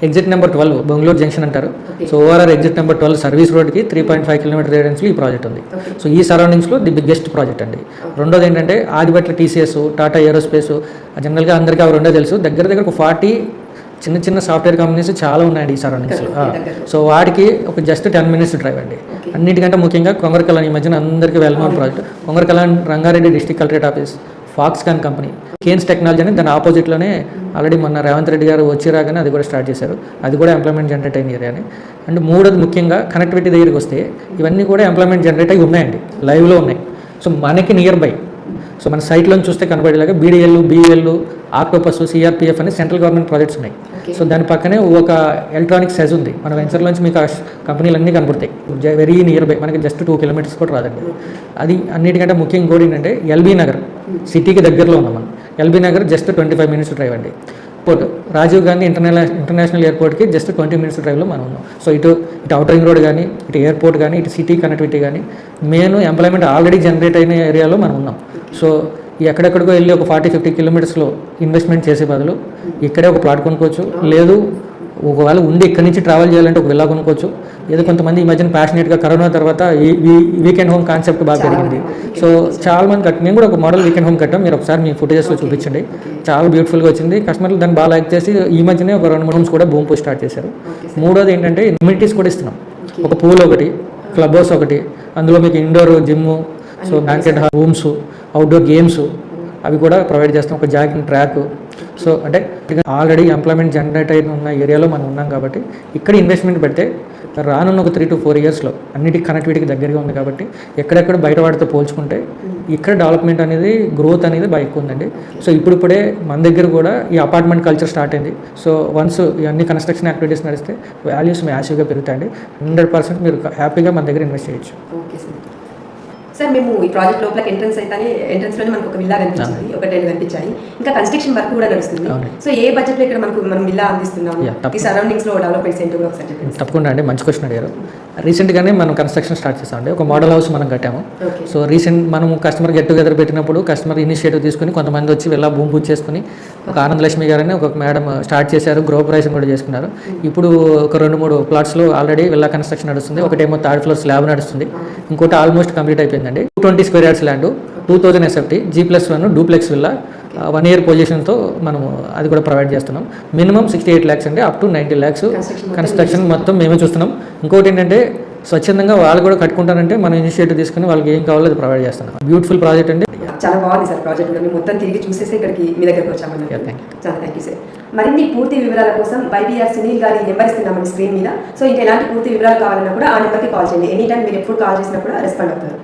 Exit number 12 Bengaluru junction అంటారు. So ORR exit number 12 service రోడ్కి 3.5 kilometre రేడియన్స్లో ఈ ప్రాజెక్ట్ ఉంది. సో ఈ సరౌండింగ్స్లో ది బిగ్గెస్ట్ ప్రాజెక్ట్ అండి. రెండోది ఏంటంటే ఆదిబట్ల టీసీఎస్, టాటా ఏరోస్పేస్, జనరల్గా అందరికీ అవి రెండో తెలుసు. దగ్గర ఒక 40 చిన్న చిన్న సాఫ్ట్వేర్ కంపెనీస్ చాలా ఉన్నాయండి ఈ సరౌండింగ్స్లో. సో వాటికి ఒక జస్ట్ 10 మినిట్స్ డ్రైవ్ అండి. అన్నిటికంటే ముఖ్యంగా కొంగరకలాన్, ఈ మధ్యన అందరికీ well known project Kongarakalan, Rangareddy district collectorate office, Foxconn company, Kaynes technology అని దాని ఆపోజిట్లోనే ఆల్రెడీ మొన్న రేవంత్ రెడ్డి గారు వచ్చి రాగానే అది కూడా స్టార్ట్ చేశారు. అది కూడా ఎంప్లాయ్మెంట్ జనరేట్ అయిన ఏరియా అని. అండ్ మూడోది ముఖ్యంగా కనెక్టివిటీ దగ్గరికి వస్తే ఇవన్నీ కూడా ఎంప్లాయ్మెంట్ జనరేట్ అయ్యి ఉన్నాయండి, లైవ్లో ఉన్నాయి. సో మనకి నియర్ బై, సో మన సైట్లో చూస్తే కనబడేలాగా బీడీఎల్, బీఈఎల్, ఆక్టోపస్, సిఆర్పిఎఫ్ అని సెంట్రల్ గవర్నమెంట్ ప్రాజెక్ట్స్ ఉన్నాయి. సో దాని పక్కనే ఒక ఎలక్ట్రానిక్ సెజ్ ఉంది. మన వెంచర్లోంచి మీకు ఆ కంపెనీలు అన్నీ కనబడతాయి వెరీ నియర్ బై, మనకి జస్ట్ 2 కిలోమీటర్స్ కూడా రాదండి. అది అన్నిటికంటే ముఖ్యం ఇంకోటి ఏంటంటే ఎల్బీ నగర్ సిటీకి దగ్గరలో ఉన్నాం మనం. LB Nagar just 25 minutes drive అండి. ఎయిర్పోర్ట్ రాజీవ్ గాంధీ ఇంటర్నేషనల్ ఎయిర్పోర్ట్కి జస్ట్ 20 మినిట్స్ డ్రైవ్లో మనం ఉన్నాం. సో ఇటు అవుటర్ రింగ్ రోడ్ కానీ, ఇటు ఎయిర్పోర్ట్ కానీ, ఇటు సిటీ కనెక్టివిటీ కానీ, మెయిన్ ఎంప్లాయ్మెంట్ ఆల్రెడీ జనరేట్ అయిన ఏరియాలో మనం ఉన్నాం. సో ఎక్కడెక్కడికో వెళ్ళి ఒక 40-50 కిలోమీటర్స్లో ఇన్వెస్ట్మెంట్ చేసే బదులు ఇక్కడే ఒక ప్లాట్ కొనుక్కోవచ్చు. లేదు ఒకవేళ ఉండి ఇక్కడి నుంచి ట్రావెల్ చేయాలంటే ఒక విల్లా కొనుక్కోవచ్చు. ఏదో కొంతమంది ఈ మధ్యన ప్యాషనేట్గా కరోనా తర్వాత ఈ వీకెండ్ హోమ్ కాన్సెప్ట్ బాగా పెరిగింది. సో చాలా మంది మేము కూడా ఒక మోడల్ వీకెండ్ హోమ్ కట్టాం. మీరు ఒకసారి మీ ఫుటేజెస్లో చూపించండి, చాలా బ్యూటిఫుల్గా వచ్చింది. కస్టమర్లు దాన్ని బాగా లైక్ చేసి ఈ మధ్యనే ఒక 2-3 రూమ్స్ కూడా భూమి స్టార్ట్ చేశారు. మూడోది ఏంటంటే ఇమ్యూనిటీస్ కూడా ఇస్తున్నాం. ఒక పూల్ ఒకటి, క్లబ్ హౌస్ ఒకటి, అందులో మీకు indoor gym, so banquet rooms, outdoor games అవి కూడా ప్రొవైడ్ చేస్తాం. ఒక జాగింగ్ ట్రాక్. సో అంటే ఆల్రెడీ ఎంప్లాయ్మెంట్ జనరేట్ అయిన ఉన్న ఏరియాలో మనం ఉన్నాం కాబట్టి ఇక్కడ ఇన్వెస్ట్మెంట్ పెడితే రానున్న ఒక 3 to 4 ఇయర్స్లో అన్నిటికీ కనెక్టివిటీకి దగ్గరగా ఉంది కాబట్టి ఎక్కడెక్కడ బయట వాటితో పోల్చుకుంటే ఇక్కడ డెవలప్మెంట్ అనేది, గ్రోత్ అనేది బాగా ఎక్కువ ఉందండి. సో ఇప్పుడే మన దగ్గర కూడా ఈ అపార్ట్మెంట్ కల్చర్ స్టార్ట్ అయింది. సో వన్స్ ఇవన్నీ కన్స్ట్రక్షన్ యాక్టివిటీస్ నడిస్తే వాల్యూస్ మ్యాసివ్గా పెరుగుతాయండి. 100% మీరు హ్యాపీగా మన దగ్గర ఇన్వెస్ట్ చేయొచ్చు. సార్ మేము ఈ ప్రాజెక్ట్ లోపల ఎంట్రన్స్లోనే మనకు ఒక విల్లా కనిపించింది, ఒక 10 కనిపించాయి. ఇంకా కన్స్ట్రక్షన్ వర్క్ కూడా నడుస్తుంది. సో ఏ బడ్జెట్లో ఇక్కడ మనం విల్లా అందిస్తున్నాము, ఈ సరౌండింగ్స్లో డెవలప్మెంట్స్ ఏంటో కూడా ఒకసారి చెప్పండి. తప్పకుండా అండి, మంచి క్వశ్చన్ అడిగారు. రీసెంట్గానే మనం కన్స్ట్రక్షన్ స్టార్ట్ చేసామండి. ఒక మోడల్ హౌస్ మనం కట్టాము. సో మనం కస్టమర్ గెట్ టుగెదర్ పెట్టినప్పుడు కస్టమర్ ఇనిషియేటివ్ తీసుకుని కొంతమంది వచ్చి వెళ్ళా భూమి పూజ చేసుకుని ఒక ఆనందలక్ష్మి గారని ఒక మేడం స్టార్ట్ చేశారు. గృహప్రవేశం కూడా చేసుకున్నారు. ఇప్పుడు ఒక 2-3 ప్లాట్స్లో ఆల్రెడీ వెళ్ళా కన్స్ట్రక్షన్ నడుస్తుంది. ఒకటేమో 3rd ఫ్లోర్ స్లాబ్ నడుస్తుంది, ఇంకోటి ఆల్మోస్ట్ కంప్లీట్ అయిపోయిందండి. 220 square yards land, 2000 SFT, G+1 duplex villa, 1 year పొజిషన్తో మనము అది కూడా ప్రొవైడ్ చేస్తున్నాం. మినిమం 68 lakhs అండి, అప్ టు 90 lakhs కన్స్ట్రక్షన్ మొత్తం మేమే చూస్తున్నాం. ఇంకోటి ఏంటంటే స్వచ్ఛందంగా వాళ్ళు కూడా కట్టుకుంటారంటే మనం ఇనిషియేటివ్ తీసుకుని వాళ్ళకి ఏం కావాలో అది ప్రొవైడ్ చేస్తున్నాం. బ్యూటిఫుల్ ప్రాజెక్ట్ అండి. చాలా బాగుంది సార్ ప్రాజెక్ట్ కూడా. మేము మొత్తం తిరిగి చూసేసి ఇక్కడికి మీ దగ్గరకు వచ్చామని. చాలా థ్యాంక్ యూ సార్. మరిన్ని పూర్తి వివరాల కోసం YBR సునీల్ గారి నెంబర్ ఇస్తున్నామండి స్క్రీన్ మీద. సో ఇంకా ఎలాంటి పూర్తి వివరాలు కావాలన్నా కూడా ఆ నెంబర్కి కాల్ చేయండి. ఎనీ టైం మీరు ఎప్పుడు కాల్ చేసినా కూడా రెస్పాండ్ అవుతారు.